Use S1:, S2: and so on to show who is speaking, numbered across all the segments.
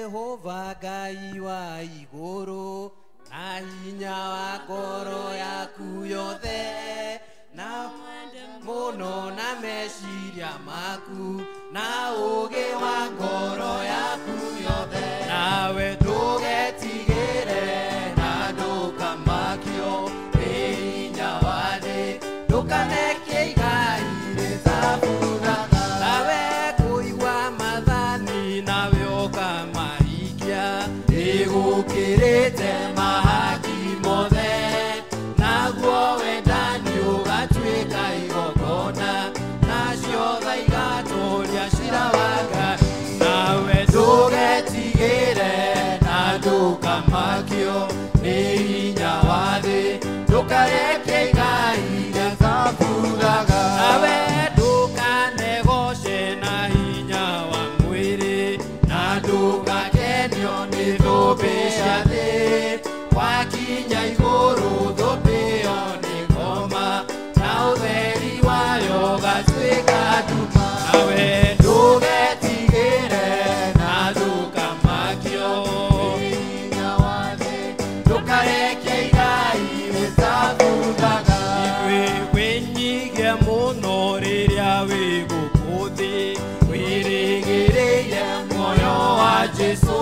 S1: Jehova Ngai wa iguru na hinya wa ngoro yaku yothe na muno na meciria maku na uge wa ngoro yaku yothe nawe ndugetigire na ndukamakio ni hinya wa thi ndukanekie igai rĩtabuthaga nawe kũigua mathani nawe ũkamahingia nĩgũkĩrĩte mahaki mothe naguo wendani ũgatuĩka igongona nacio tha igatũũria cira wa Ngai nawe ndũgetigĩre na ndũkamakio nĩ hinya wa thĩ ndũkareke igai rĩtabuthaga nawe ndũkanegoce na hinya wa mwĩrĩ na ndũgakenio nĩ thũmbĩ cia thĩ wakinya igũrũ thũmbĩ ĩyo nĩ ngoma na ũtheri wayo ũgatuĩka nduma nawe ndũgetigĩre na ndũkamakio nĩ hinya wa thĩ ndũkareke igai rĩtabuthaga wĩnyige mũno rĩrĩa wĩ gũkũ thĩ wĩrĩgĩrĩire muoyo wa Jesũ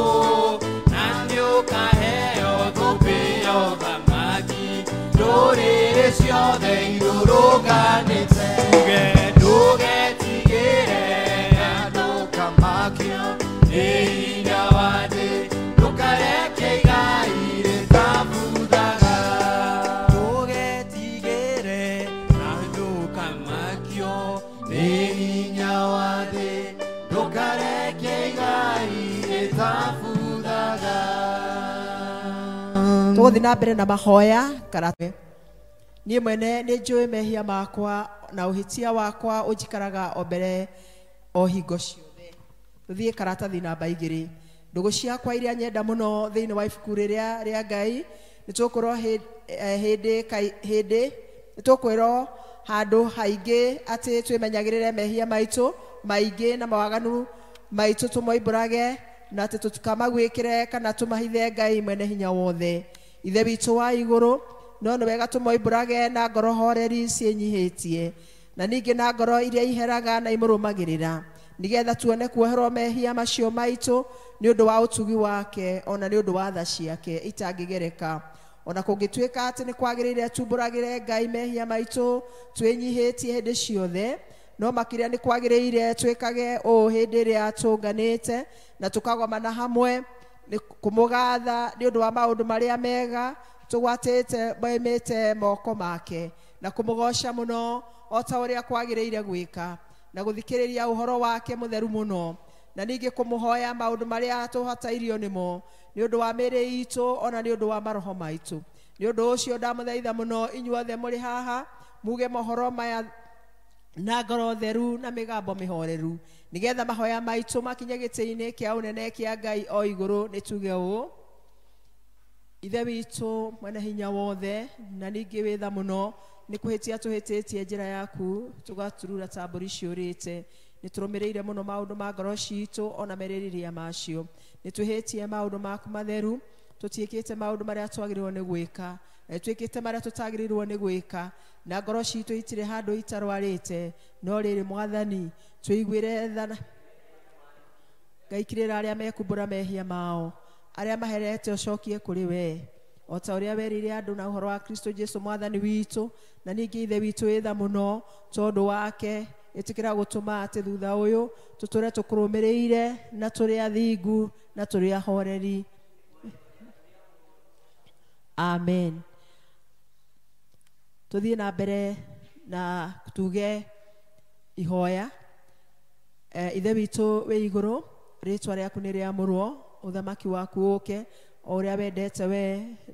S1: na nĩũkaheo thũmbĩ ya ũthamaki ndũrĩrĩ ciothe irũrũnganĩte tuge ndũgetigĩre na ndũkamakio nĩ hinya wa thĩ ndũkareke igai rĩtabuthaga ndũgetigĩre na ndũkamakio nĩ hinya wa thĩ ndũkareke igai rĩtabuthaga
S2: tũgũthiĩ na mbere na mahoya karate niĩ mwene nĩ njũĩ mehia makwa na ũhĩtia wakwa ũnjikaraga o mbere o hingo ciothe tũthiĩ karatathi namba 2 ndũgũ ciakwa iria nyenda mũno thĩinĩ wa ibuku rĩrĩa rĩa Ngai nĩtũkũrwo hĩndĩ nĩtũkwĩrwo handũ haingĩ atĩ twĩmenyagĩrĩre mehia maitũ maingĩ na mawaganu maitũ tũmoimbũrage na atĩ tũtikamagwĩkĩre kana tũmahithe Ngai mwene hinya wothe ithe witũ wa igũrũ no nĩ wega tũmoimbũrage na ngoro horeri ciĩnyihĩtie na ningĩ na ngoro iria iheraga na imũrũmagĩrĩra nĩgetha tuone kuoherwo mehia macio maitũ nĩ ũndũ wa ũtugi wake ona nĩ ũndũ wa tha ciake itangĩgereka ona kũngĩtuĩka atĩ nĩ kwagĩrĩire tumbũragĩre Ngai mehia maitũ twĩnyihĩtie hĩndĩ ciothe no makĩria nĩ kwagĩrĩire twĩkage ũũ hĩndĩ ĩrĩa tũnganĩte na tũkagomana hamwe nĩ kũmũgatha nĩ ũndũ wa maũndũ marĩa mega tũgwatĩte moimĩte moko make na kũmũgoca mũno o ta ũrĩa kwagĩrĩire gwĩka na gũthikĩrĩria ũhoro wake mũtheru mũno na ningĩ kũmũhoya maũndũ marĩa tũhatairio nĩmo nĩ ũndũ wa mĩĩrĩ itũ ona nĩ ũndũ wa maroho maitũ nĩ ũndũ ũcio ndamũthaitha mũno inyuothe mũrĩ haha muge mohoro maya na ngoro theru na mĩgambo mĩhoreru nĩgetha mahoya maitũ makinye gĩtĩ-inĩ kĩa ũnene kĩa Ngai o igũrũ nĩ tuge ũũ ithe witũ mwene hinya wothe na ningĩ wĩtha mũno nĩ kũhĩtia tũhĩtĩtie njĩra yaku tũgaturura ta mbũri ciũrĩte nĩ tũrũmĩrĩire mũno maũndũ ma ngoro citũ ona merirĩria macio nĩ twĩhĩtie maũndũ maku matheru tũtiĩkĩte maũndũ marĩa twagĩrĩirwo nĩ gwĩka na twĩkĩte marĩa tũtagĩrĩirwo nĩ gwĩka na ngoro citũ itirĩ handũ itarwarĩte no rĩrĩ mwathani twĩiguĩre tha ngaikirĩra arĩa mekumbũra mehia mao arĩa maherete ũcokie kũrĩ we o ta ũrĩa werire andũ na ũhoro wa Kristo Jesũ mwathani witũ na ningĩ ithe witũ wĩtha mũno tondũ wake ĩtĩkĩra gũtũma atĩ thutha ũyũ tũtũre tũkũrũmĩrĩire na tũrĩ athingu na tũrĩ ahoreri amen tũthiĩ na mbere na tuge ihoya ithe witũ wĩ igũrũ rĩtwa rĩaku nĩ rĩamũrwo ũthamaki waku ũke o ũrĩa wendete we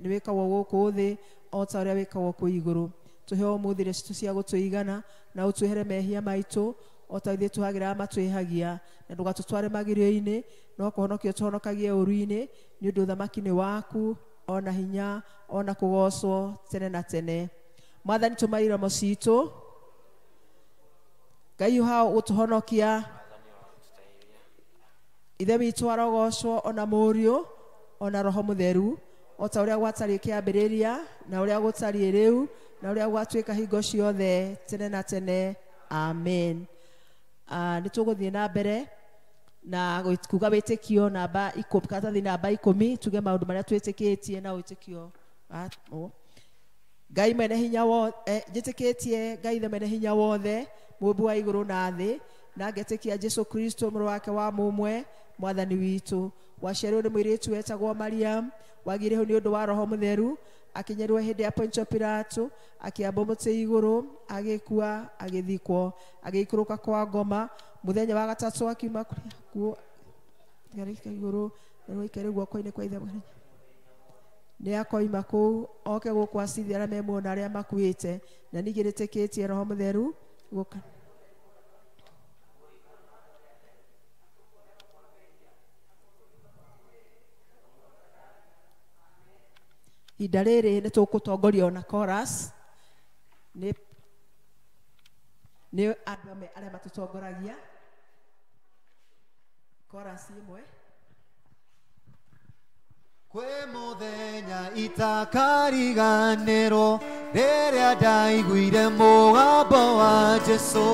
S2: nĩ wĩkagwo gũkũ thĩ o ta ũrĩa wĩkagwo kũ igũrũ tũhe ũmũthĩ citũ cia gũtũigana na ũtwehere mehia maitũ o ta ithuĩ tũhagĩra matwĩhagia na ndũgatũtware magerio-inĩ no kũhonokia tũhonokagie ũru-inĩ nĩ ũndũ ũthamaki nĩ waku ona hinya ona kũgocwo tene na tene mwathani tũmairamo citũ Ngai ũhao gũtũhonokia ithe witũ arogocwo ona mũriũ ona roho mũtheru o ta ũrĩa gwatariĩ kĩambĩrĩria na ũrĩa gũtariĩ rĩu na ũrĩa gwatuĩka hingo ciothe tene na tene. Amen. Nĩ tũgũthiĩ na mbere na kuga wĩtĩkio namba 10, katathi namba 10, tuge maũndũ marĩa twĩtĩkĩtie na wĩtĩkio. Ngai mwene hinya wothe, njĩtĩkĩtie Ngai ithe mwene hinya wothe, mũmbi wa igũrũ na thĩ, na ngetĩkia Jesũ Kristo mũrũ wake wa mũmwe mwathani witũ, waciarĩrwo nĩ mũirĩtu wetagwo Mariam, wagirĩho nĩ ũndũ wa roho mũtheru, akinyĩrwo hĩndĩ ya Pontio Pilato, akĩambwo mũtĩ igũrũ, agĩkua, agĩthikwo, agĩikũrũka kwa ngoma, mũthenya wa gatatũ akiuma kũrĩ akuũ, agĩikara igũrũ, na gũikarĩra guoko-inĩ kwa ithe mwene. Nĩ akoima kũu oke gũkũ acithia arĩa memuona arĩa makuĩte, na ningĩ nĩtĩkĩtie roho mũtheru gũka. Ihinda rĩrĩ nĩ tũgũtongorio na chorus nĩ andũ arĩa matũtongoragia. Chorus ĩmwe.
S1: Kwĩ mũthenya itakariganĩrwo rĩrĩa ndaiguire mũgambo wa Jesũ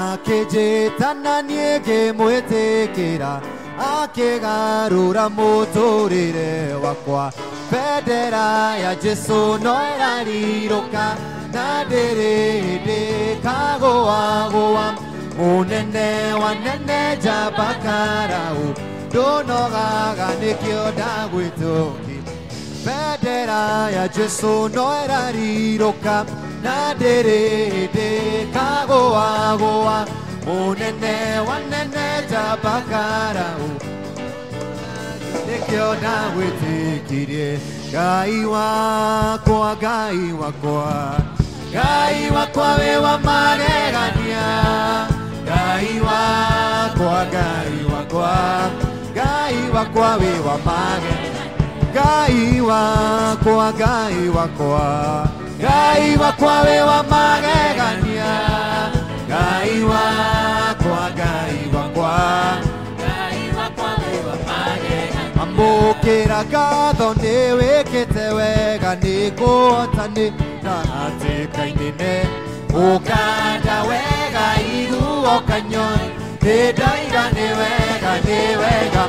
S1: akĩnjĩta na niĩ ngĩmwĩtĩkĩra, akĩgarũra mũtũrĩre wakwa. Bendera ya Jesũ no ĩrarirũka na ndĩrĩ hĩndĩ ĩkagũagũa. Mũnene wa nene njamba Karaũ ndũnogaga nĩkĩo ndagwĩtũki. Bendera ya Jesũ no ĩrarirũka na ndĩrĩ hĩndĩ ĩkagũagũa. Mũnene wa nene njamba Karaũ nĩkĩo ndagwĩtĩkirie. Ngai wakwa, Ngai wakwa, Ngai wakwa wĩ wa magegania. Ngai wakwa, Ngai wakwa, Ngai wakwa wĩ wa magegania. Ngai wakwa, Ngai wakwa, Ngai wakwa wĩ wa magegania. Ngai wakwa, Ngai wakwa, amũkĩra ngatho nĩ wĩkĩte wega, nĩ ngũhotanĩra hatĩka inene. Ũkanda wega iguo kanyoni, nĩ ndaiga nĩ wega, nĩ wega.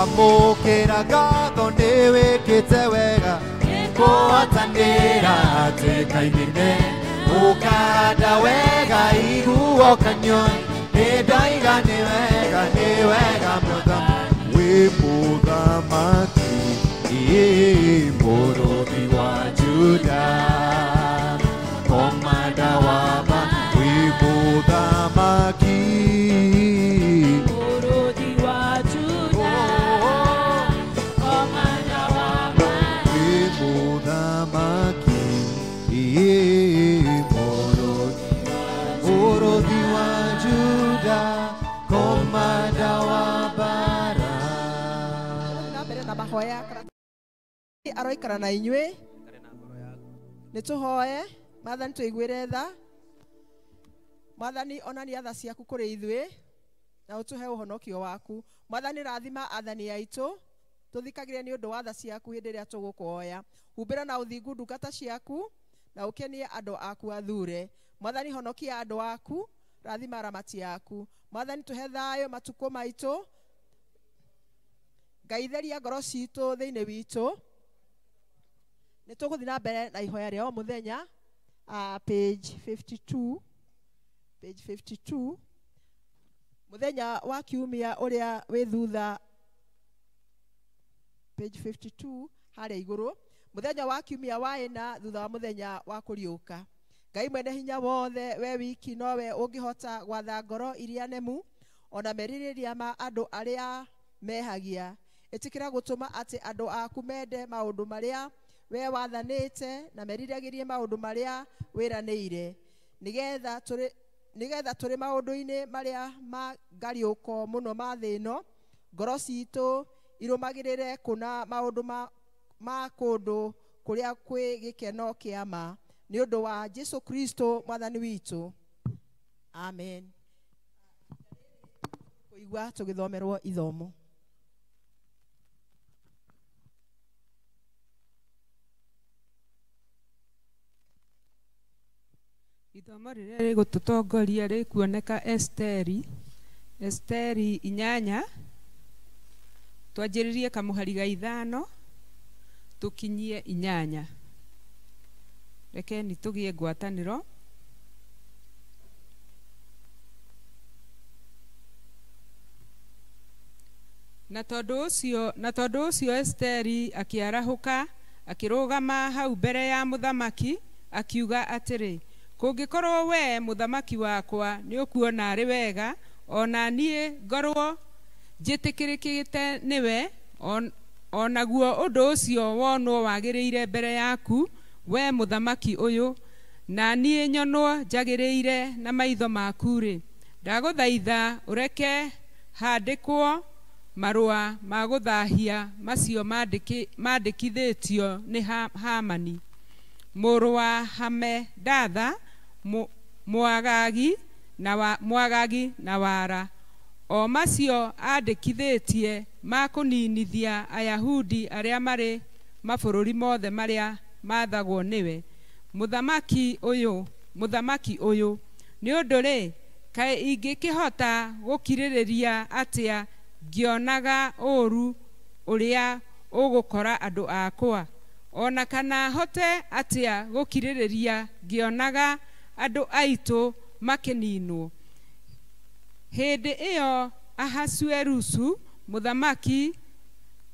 S1: Amũkĩra ngatho nĩ wĩkĩte wega, nĩ ngũhotanĩra hatĩka inene. Ũkanda wega iguo kanyoni, nĩ ndaiga nĩ wega, nĩ wega mũthamaki. Mũthamaki mũrũthi wa Juda, komanda wa mũthamaki mũrũthi wa Juda, komanda wa mũthamaki mũrũthi wa Juda, komanda wa
S2: mahoya aroikara na inyuĩ. Nĩ tũhoe. Mwathani tũiguĩre tha. Mwathani onania tha ciaku kũrĩ ithuĩ na ũtũhe ũhonokio waku. Mwathani rathima athani aitũ, tũthikagĩre nĩ ũndũ wa tha ciaku hĩndĩ ĩrĩa tũgũkuoya. Humbĩra na ũthingu ndungata ciaku na ũkenie andũ aku athure. Mwathani honokia andũ aku, rathima aramati yaku. Mwathani tũhe thayũ matukũ maitũ. Ngai theria ngoro citũ thĩinĩ witũ. Nĩ tũgũthiĩ na mbere na ihoya rĩa o mũthenya. Page 52. Page 52. Mũthenya wa kiumia ũrĩa wĩ thutha. Page 52 harĩa igũrũ. Mũthenya wa kiumia wa ĩna thutha wa mũthenya wa kũriũka. Ngai mwene hinya wothe, we wiki nowe ũngĩhota gwatha ngoro iria nemu ona merirĩria ma andũ arĩa mehagia. Ĩtĩkĩra gũtũma atĩ andũ aku mende maũndũ marĩa we wathanĩte na meriragĩrie maũndũ marĩa wĩranĩire, nĩgetha tũrĩ maũndũ-inĩ marĩa mangariũko mũno ma thĩ ĩno, ngoro citũ irũmagĩrĩre kũna maũndũ ma kũndũ kũrĩa kwĩ gĩkeno kĩa ma, nĩ ũndũ wa Jesũ Kristo mwathani witũ. Amen. igua tugithomerwo ithomo.
S3: Ithomo rĩrĩa rĩgũtũtongoria rĩkuoneka Esteri 8, twanjĩrĩrie kamũhari ga 5 tũkinyie 8. Rekeni tũgĩe ngwatanĩro. Na tondũ ũcio Esteri akĩarahũka akĩrũgama hau mbere ya mũthamaki akiuga atĩrĩ, kũngĩkorwo we mũthamaki wakwa nĩ ũkuona arĩ wega, ona niĩ ngorwo njĩtĩkĩrĩkĩte nĩwe, onaguo ũndũ ũcio wonwo wagĩrĩire mbere yaku we mũthamaki ũyũ, na niĩ nyonwo njagĩrĩire na maitho maku-rĩ, ndagũthaitha ũreke handĩkwo marũa ma gũthahia macio mandĩkithĩtio nĩ Hamani mũrũ wa Hamedatha, Mwagagi na Wara, o macio andĩkithĩtie ma kũninithia Ayahudi arĩa marĩ mabũrũri mothe marĩa mathagwo nĩwe mũthamaki ũyũ. Nĩ ũndũ-rĩ, kaĩ ingĩkĩhota gũkirĩrĩria atĩa ngĩonaga ũũru ũrĩa ũgũkora andũ akwa, ona kana hote atĩa gũkirĩrĩria ngĩonaga andũ aitũ makĩninwo. Hĩndĩ ĩyo Ahasuerusu mũthamaki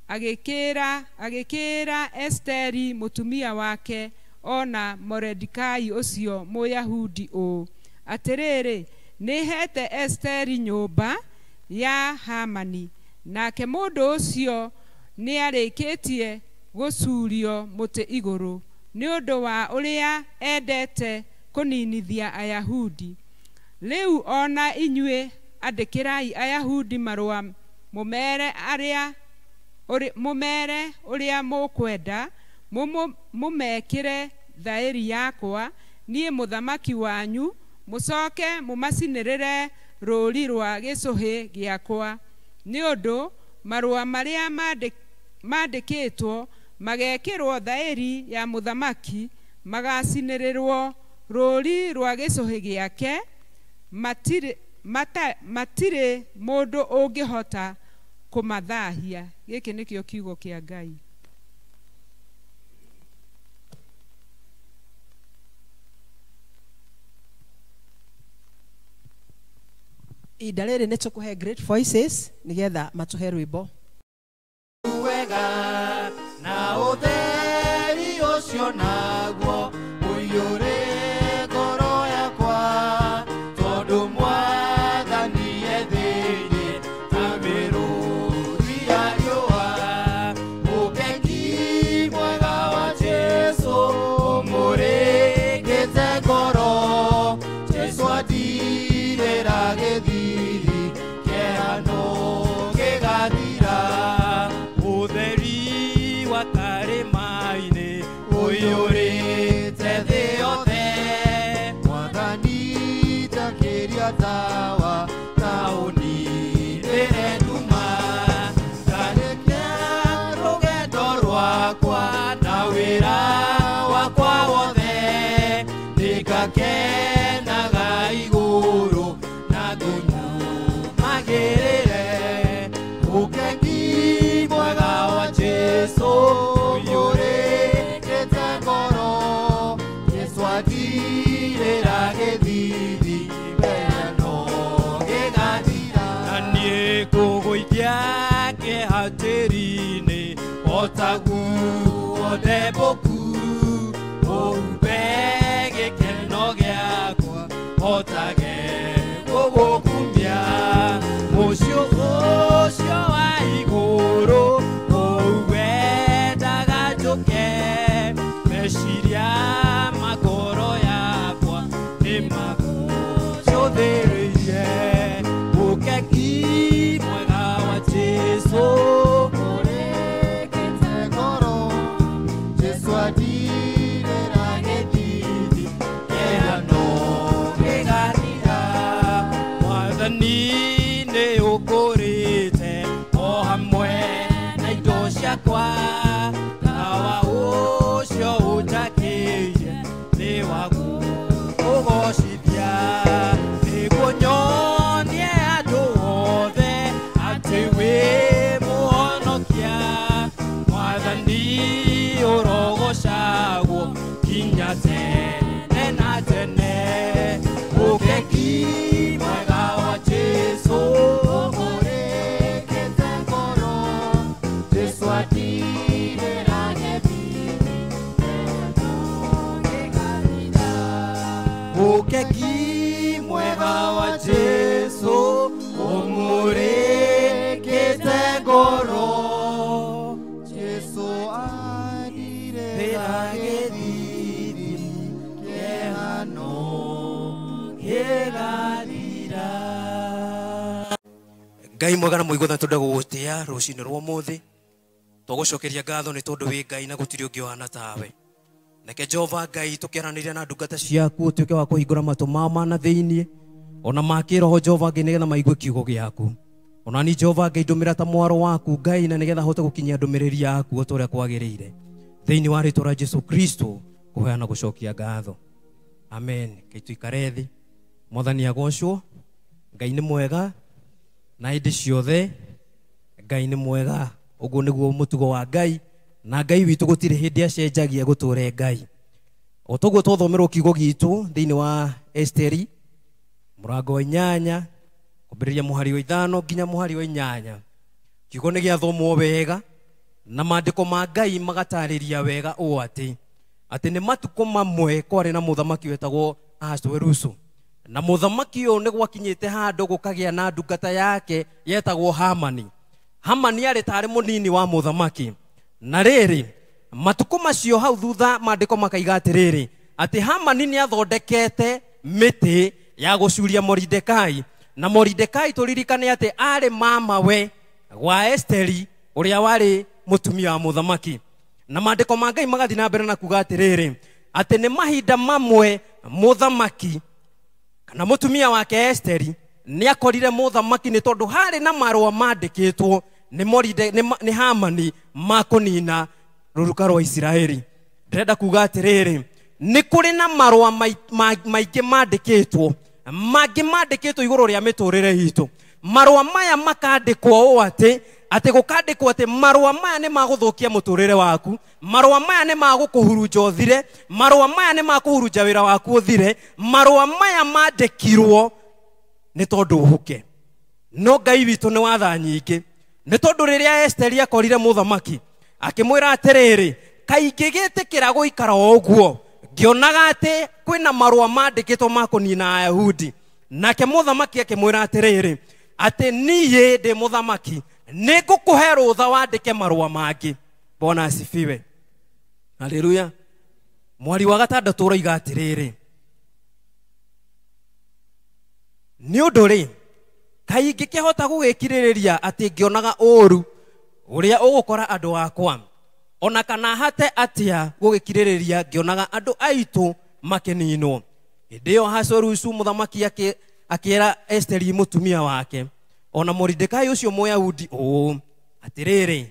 S3: agĩkĩra Esteri mũtumia wake ona Mordekai ũcio Mũyahudi ũũ atĩrĩrĩ, nĩhete Esteri nyũmba ya Hamani, nake mũndũ ũcio nĩarĩkĩtie gũcurio mũtĩ igũrũ nĩ ũndũ wa ũrĩa endete kũninithia Ayahudi. Rĩu ona inyuĩ andĩkĩrai Ayahudi marũa mũmere ũrĩa mũkwenda mũmekĩre thaĩri yakwa niĩ mũthamaki wanyu, mũcoke mũmacinĩrĩre rũũri rwa gĩcũhĩ gĩakwa, nĩ ũndũ marũa marĩa mandĩkĩtwo magekĩrwo thaĩri ya mũthamaki magacinĩrĩrwo rũũri rwa gĩcũhĩ gĩake, matirĩ mũndũ ũngĩhota kũmathahia. Gĩkĩ nĩkĩo kiugo kĩa Ngai.
S2: Ida rĩrĩ nĩ tũkũhe Great Voices nĩgetha matũhe rwĩmbo.
S1: Wega na ũtheri ũcio naguo ũiyũre ngoro yakwa, tondũ Mwathani ethĩire ta mĩrũri ya riũa. Ũkengi mwega wa Jesũ ũmũrĩkĩte ngoro, Jesũ atirĩra gĩthiri kĩhano gĩgathira. Ũtheri wa karĩma-inĩ ũiyũrĩte thĩ yothe, Mwathani takĩria tawa na ũninĩre nduma. Ndarĩkia rũgendo rwakwa na wĩra wakwa wothe, nĩngakenaga igũrũ na ndũnyumagĩrĩre. Ũkengi mwega wa Jesũ ũiyũrĩte ngoro, Jesũ atirĩra gĩthithi kĩhano gĩgathira. Na niĩ ngũgũithia kĩeha tĩĩri-inĩ o taguo ndembũku, ũhumbe gĩkeno gĩakwa hotage gũgũkumia. Mũcio ũcio wa igũrũ ũwe ndaga njũke, meciria makoro yakwa nĩ magũcũthĩrĩirie. Ũkengi mwega wa Jesũ ũrĩkĩte ngoro, Jesũ Ukeki mwega wa Jesu umurikite ngoro Jesu anire beragethiri kehano kegarira Ngai mwega na muigotha tondu gugutia rucini rwa muthi tugucokeria ngatho ni tondu wi Ngai na gutiri ungi wana tawe Neke Jehova Ngai tukiaranĩria na ndungata ciaku tuĩke wa kũhingũra matũ mao mana thĩinĩ ona makĩroho Jehova Ngai nĩgetha maigue kiugo gĩaku ona ni Jehova Ngai ndũmĩra ta mwaro waku Ngai na nĩgetha hote gũkinyia ndũmĩrĩri yaku ũrĩa kwagĩrĩire thĩinĩ wa rĩĩtwa rĩa Jesũ Kristo kũheana gũcokia ngatho amen Ngai tuikare thĩ Mwathani agocwo Ngai nĩ mwega na hĩndĩ ciothe Ngai nĩ mwega ũguo nĩguo mũtugo wa Ngai na Ngai witũ gũtirĩ hĩndĩ acenjagia gũtũre Ngai o toguo twathomerwo kiugo gitu thĩinĩ wa Esteri mũrango wa 8 kwambĩrĩria mũhari wa 5 nginya mũhari wa 8 kiugo nĩ gĩathomwo wega na maandĩko ma Ngai magatarĩria wega ũũ atĩ nĩ matukũ mamwe kwarĩ na mũthamaki wetagwo Ahasuerusu na mũthamaki ũyũ nĩ gwakinyĩte handũ gũkagĩa na ndungata yake yetagwo Hamani arĩ tarĩ mũnini wa mũthamaki na rĩrĩ matukũ macio hau thutha maandĩko makaiga atĩrĩrĩ atĩ Hamani nĩ athondekete mĩtĩ ya gũcuria Moridekai na Moridekai tũririkane atĩ arĩ mamawe wa Esteri ũrĩa warĩ mũtumia wa mũthamaki na maandĩko ma Ngai magathiĩ na mbere na kuga atĩrĩrĩ atĩ nĩ mahinda mamwe mũthamaki kana mũtumia wake Esteri nĩ akorire mũthamaki nĩ tondũ harĩ na marũa mandĩkĩtwo nĩ Hamani makũnina rũruka rwa Isiraeli ndĩrenda kuga atĩrĩrĩ nĩ kũrĩ na marũa maingĩ mandĩkĩtwo igũrũ rĩa mĩtũrĩre itũ marũa maya makandĩkwo ũũ atĩ gũkandĩkwo atĩ marũa maya nĩ magũthũkia mũtũrĩre waku marũa maya nĩ magũkũhurunja ũthire marũa maya nĩ makũhurunja wĩra waku ũthire marũa maya mandĩkirwo nĩ tondũ ũhuke no Ngai witũ nĩ watha nyingĩ nĩ tondũ rĩrĩa Esteri akorire mũthamaki akĩmwĩra atĩrĩrĩ kaingĩ gĩtĩkĩra gũikara ũguo ngĩonaga atĩ kwĩna marũa mandĩkĩtwo ma kũnina Ayahudi nake mũthamaki akĩmwĩra atĩrĩrĩ atĩ niĩ ndĩ mũthamaki nĩ ngũkũhe rũtha wandĩke marũa mangĩ Bwana asifiwe haleluya mwari wa 6 ũroiga atĩrĩrĩ nĩ ũndũ rĩ kaingĩ kĩhota gũgĩkirĩrĩria atĩ ngĩonaga ũũru ũrĩa ũgũkora andũ akwa ona kana hate atĩa gũgĩkirĩrĩria ngĩonaga andũ aitũ makĩninwo hĩndĩ ĩyo Ahasuerusu mũthamaki akĩera Esteri mũtumia wake ona Moridekai ũcio Mũyahudi ũũ atĩrĩrĩ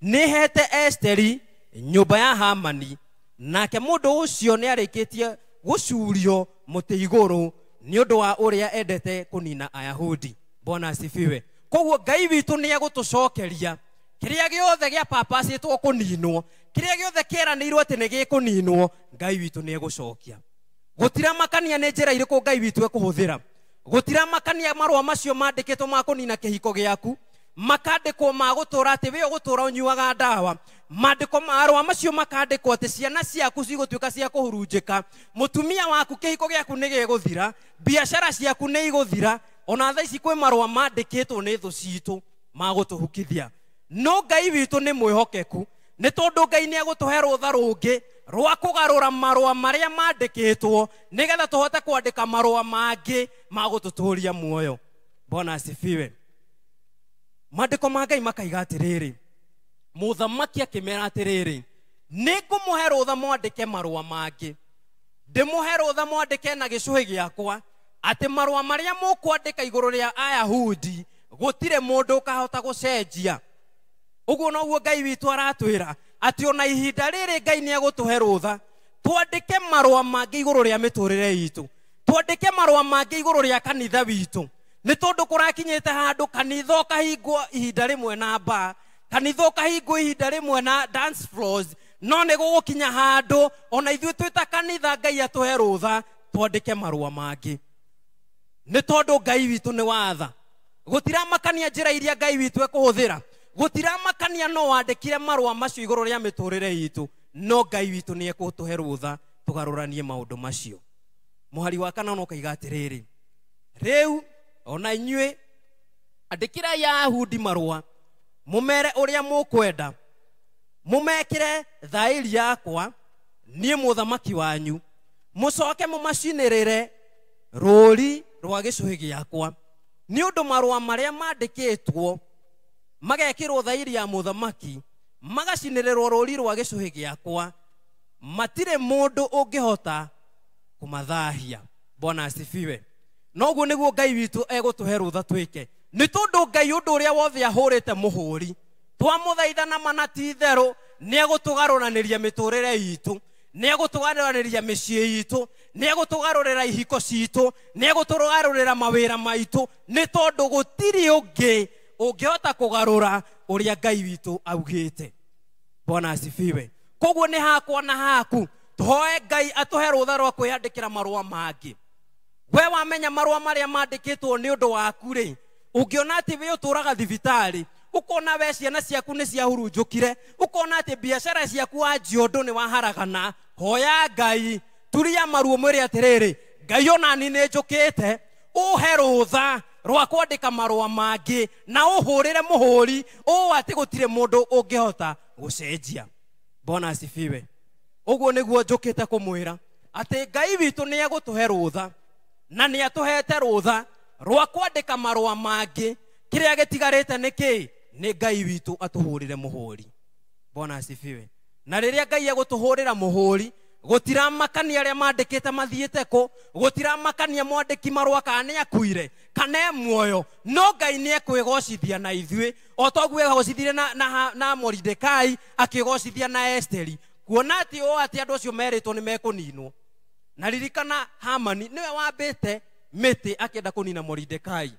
S1: nĩ hete Esteri nyũmba ya Hamani nake mũndũ ũcio nĩ arĩkĩtie gũcurio mũtĩ igũrũ nĩ ũndũ wa ũrĩa endete kũnina Ayahudi Bwana asifiwe koguo Ngai witũ nĩ egũtũcokeria kĩrĩa gĩothe gĩa papacĩtwo kũninwo kĩrĩa gĩothe kĩeranĩirwo atĩ nĩ gĩkũninwo Ngai witũ nĩ egũcokia gũtiramakania nĩ njĩra irĩkũ Ngai witũ ekũhũthĩra gũtiramakania marũa macio mandĩkĩtwo ma kũnina kĩhiko gĩaku makandĩkwo ma gũtũra atĩ we ũgũtũra ũnyuaga ndawa marũa macio makandĩkwo atĩ ciana ciaku cigũtuĩka cia kũhurunjĩka mũtumia waku kĩhiko gĩaku nĩ gĩgũthira biacara ciaku nĩ igũthira ona thaa ici kwĩ marũa mandĩkĩtwo nĩ thũ citũ ma gũtũhukithia no Ngai witũ nĩ mwĩhokeku nĩ tondũ Ngai nĩ egũtũhe rũtha rũngĩ rwa kũgarũra marũa marĩa mandĩkĩtwo nĩgetha tũhote kwandĩka marũa mangĩ ma gũtũtũria muoyo Bwana asifiwe maandĩko ma Ngai makaiga atĩrĩrĩ mũthamaki akĩmera atĩrĩrĩ nĩ ngũmũhe rũtha mwandĩke marũa mangĩ ndĩmũhe rũtha mwandĩke na gĩcũhĩ gĩakwa atĩ marũa marĩa mũkwandĩka igũrũ rĩa Ayahudi gũtirĩ mũndũ ũkahota gũcenjia ũguo noguo Ngai witũ aratwĩra atĩ ona ihinda rĩrĩ Ngai nĩ egũtũhe rũtha twandĩke marũa mangĩ igũrũ rĩa mĩtũrĩre itũ twandĩke marũa mangĩ igũrũ rĩa kanitha witũ nĩ tondũ kũrakinyĩte handũ kanitha ũkahingwo ihinda rĩmwe na bar kanitha ũkahingwo ihinda rĩmwe na dance floors no nĩ gũgũkinya handũ ona ithuĩ twĩta kanitha Ngai atũhe rũtha twandĩke marũa mangĩ nĩ tondũ Ngai witũ nĩ watha gũtiramakania njĩra iria Ngai witũ ekũhũthĩra gũtiramakania no wandĩkire marũa macio igũrũ rĩa mĩtũrĩre itũ no Ngai witũ nĩ ekũtũhe rũtha tũgarũranie maũndũ macio muhari wa kana no kaiga atiriri riu ona inyue andikira Yahudi marua mumere uria mukwenda mumekire thairi yakwa nie muthamaki wanyu mucoke mumacinirire ruri rwa gicuhi giakwa ni undu marua maria mandikitwo magekirwo thairi ya muthamaki magacinirirwo ruri rwa gicuhi giakwa matire mundu ungihota kumathahia. Bwana asifiwe. Noguo niguo Ngai witu egutuhe rutha twike ni tondu Ngai undu uria wothe ahurite muhuri twamuthaithana mana ti theru ni egutugaruraniria miturire itu ni egutugaruraniria micii itu ni egutugarurira ihiko citu ni egutugarurira mawira maitu ni tondu gutiri ungi ungihota kugarura uria Ngai witu augite. Bwana asifiwe. Koguo ni hakwa na haku tuhoe Ngai atuhe rutha rwa kwiyandikira marua mangi. We wamenya marua maria mandikitwo ni undu waku ri ungiona ati we uturaga thibitari ukona we ciana ciaku ni cia hurunjukire ukona ati biashara ciaku wa njiondo ni waharagana hoya Ngai turia maruo mwire atiriri Ngai ona ni njukite uhe rutha rwa kwandika marua mangi na uhurire muhuri o ati gutire mundu ungihota gucenjia. Bwana asifiwe. Uguo niguo njukite kumwira ati Ngai witu ni egutuhe rutha na ni atuhete rutha rwa kwandika marua mangi kiria gitigarite niki ni Ngai witu atuhurire muhuri. Bwana asifiwe. Na riria Ngai egutuhurira muhuri gutiramakania aria mandikite mathiite ko gutiramakania mwandiki marua kana akuire kana muoyo no Ngai ni ekwigocithia na ithui o toguo egocithire na Mordekai akigocithia na Esteri kuona ati o ati andu acio meritwo ni mekuninwo. Na ririkana Hamani niwe wambite miti akienda kunina Mordekai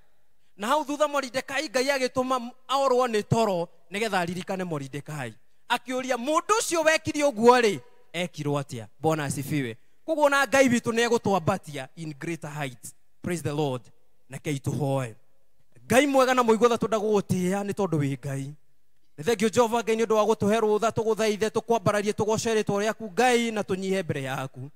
S1: na hau thutha Mordekai Ngai agituma aorwo ni toro nigetha ririkane Mordekai akiuria mundu ucio wekire uguo ri ekirwo atia. Bwana asifiwe. Koguo na Ngai witu ni egutwambatia in greater heights. Praise the Lord. Na kei tuhoe Ngai mwega na muigwa tunda gugutia ni tondu wi Ngai. Ni thengio Jehova Ngai ni undu wa gutuhe rutha tuguthaithe tukwambararie tugocerie turiaku Ngai na tunyihe mbere yaku.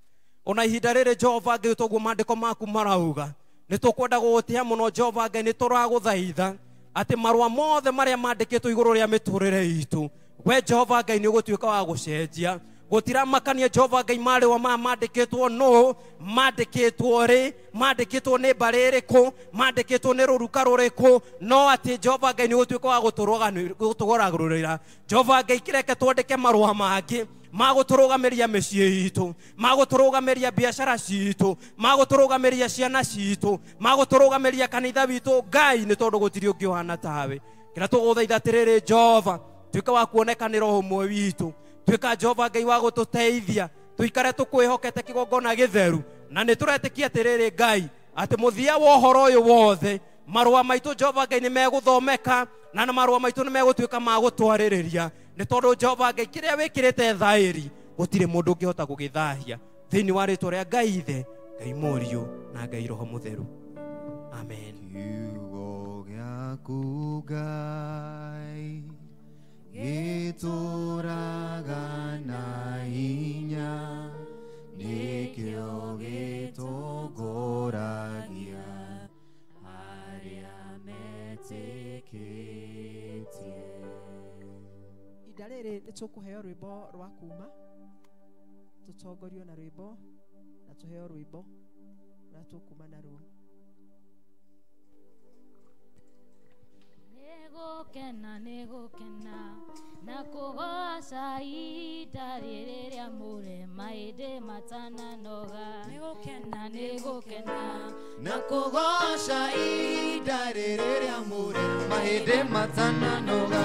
S1: Ona ihinda riri Jehova Ngai toguo mandiko maku marauga ni tukwenda gugutia muno Jehova Ngai ni turaguthaitha ati marua mothe maria mandikitwo iguru ria miturire itu we Jehova Ngai ni ugutuika wa gucenjia gutiramakania Jehova Ngai mari wa mandikitwo no mandikitwo ri mandikitwo ni baririku mandikitwo ni ruruka ruriku no ati Jehova Ngai ni ugutuika wa gutugoragurira Jehova Ngai kireke twandike marua mangi maguturugamiria micii itu maguturugamiria biashara citu maguturugamiria ciana citu maguturugamiria kanitha witu Ngai ni tondu gutiri ungihana tawe kira tuguthaitha atiriri Jehova tuika wa kuonekanira umwe witu tuika Jehova Ngai wa gututeithia tuikare tukwihokete kigongona githeru na ni turetikia atiriri Ngai ati muthia wa uhoro uyu wothe marua maitu Jehova Ngai ni meguthomeka na marua maitu ni megutuika magutwaririria ni tondu Jehova Ngai kiria wikirite thairi gutire mundu ungihota gugithahia thiini wa ritwa ria Ngai ithe Ngai Muriu na Ngai Roho Mutheru. Amen.
S4: Kiugo giaku Ngai gituraga na hinya nikio gitũngũragia aria metĩkĩtie.
S2: Ihinda rĩrĩ nĩ tũkũheo rwĩmbo rwa kuuma tũtongorio na rwĩmbo na tũheo rwĩmbo na tũkuuma naruo.
S5: Nĩgũkena na kũgoca ihinda rĩrĩ rĩa mũre mahĩndĩ matananoga. Nĩgũkena
S4: na kũgoca ihinda rĩrĩ rĩa mũre mahĩndĩ matananoga.